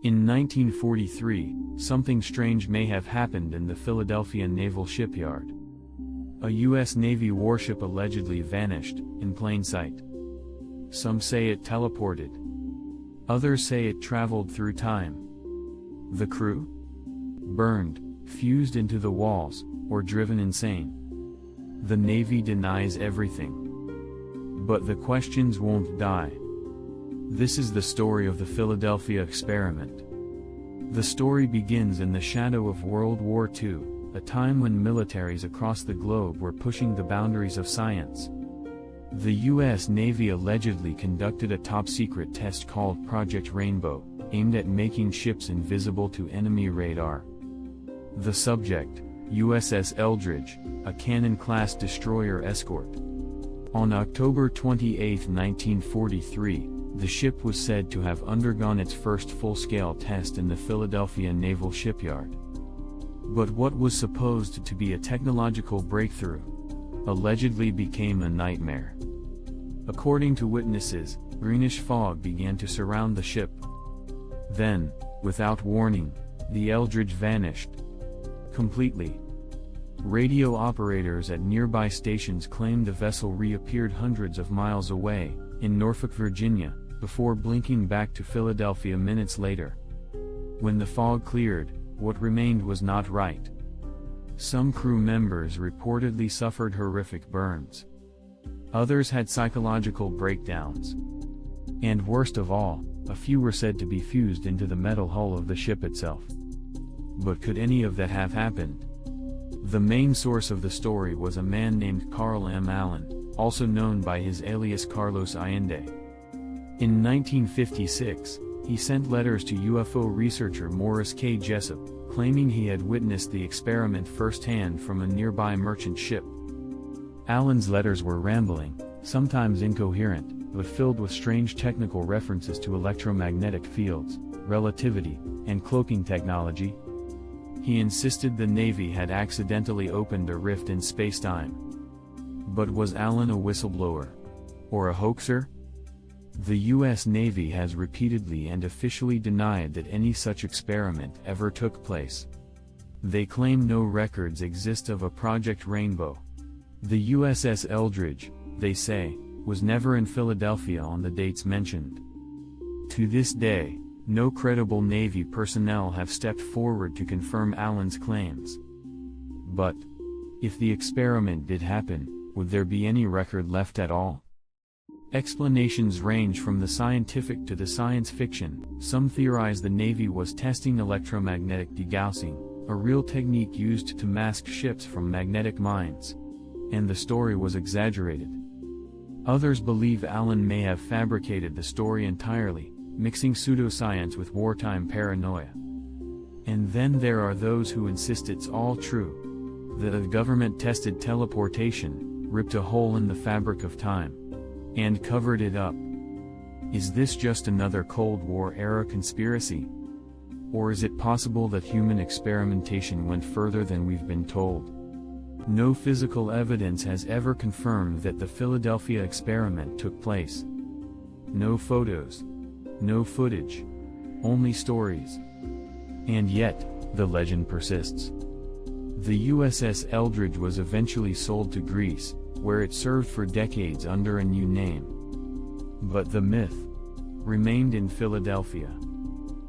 In 1943, something strange may have happened in the Philadelphia Naval Shipyard. A U.S. Navy warship allegedly vanished, in plain sight. Some say it teleported. Others say it traveled through time. The crew? Burned, fused into the walls, or driven insane. The Navy denies everything. But the questions won't die. This is the story of the Philadelphia experiment. The story begins in the shadow of World War II, a time when militaries across the globe were pushing the boundaries of science. The U.S. Navy allegedly conducted a top-secret test called Project Rainbow, aimed at making ships invisible to enemy radar. The subject, USS Eldridge, a cannon-class destroyer escort. On October 28, 1943, the ship was said to have undergone its first full-scale test in the Philadelphia Naval Shipyard. But what was supposed to be a technological breakthrough, allegedly became a nightmare. According to witnesses, greenish fog began to surround the ship. Then, without warning, the Eldridge vanished. Completely. Radio operators at nearby stations claimed the vessel reappeared hundreds of miles away, in Norfolk, Virginia, before blinking back to Philadelphia minutes later. When the fog cleared, what remained was not right. Some crew members reportedly suffered horrific burns. Others had psychological breakdowns. And worst of all, a few were said to be fused into the metal hull of the ship itself. But could any of that have happened? The main source of the story was a man named Carl M. Allen, also known by his alias Carlos Allende. In 1956, he sent letters to UFO researcher Morris K. Jessup, claiming he had witnessed the experiment firsthand from a nearby merchant ship. Allen's letters were rambling, sometimes incoherent, but filled with strange technical references to electromagnetic fields, relativity, and cloaking technology. He insisted the Navy had accidentally opened a rift in space-time. But was Allen a whistleblower? Or a hoaxer? The U.S. Navy has repeatedly and officially denied that any such experiment ever took place. They claim no records exist of a Project Rainbow. The USS Eldridge, they say, was never in Philadelphia on the dates mentioned. To this day, no credible Navy personnel have stepped forward to confirm Allen's claims. But, if the experiment did happen, would there be any record left at all? Explanations range from the scientific to the science fiction. Some theorize the Navy was testing electromagnetic degaussing, a real technique used to mask ships from magnetic mines. And the story was exaggerated. Others believe Allen may have fabricated the story entirely, mixing pseudoscience with wartime paranoia. And then there are those who insist it's all true. That the government tested teleportation, ripped a hole in the fabric of time, and covered it up. Is this just another Cold War-era conspiracy? Or is it possible that human experimentation went further than we've been told? No physical evidence has ever confirmed that the Philadelphia experiment took place. No photos. No footage. Only stories. And yet, the legend persists. The USS Eldridge was eventually sold to Greece, where it served for decades under a new name. But the myth remained in Philadelphia.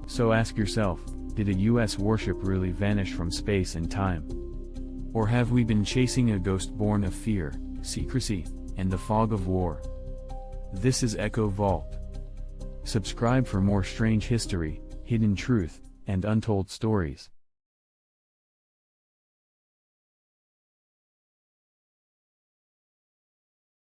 So ask yourself, did a US warship really vanish from space and time? Or have we been chasing a ghost born of fear, secrecy, and the fog of war? This is Echo Vault. Subscribe for more strange history, hidden truth, and untold stories.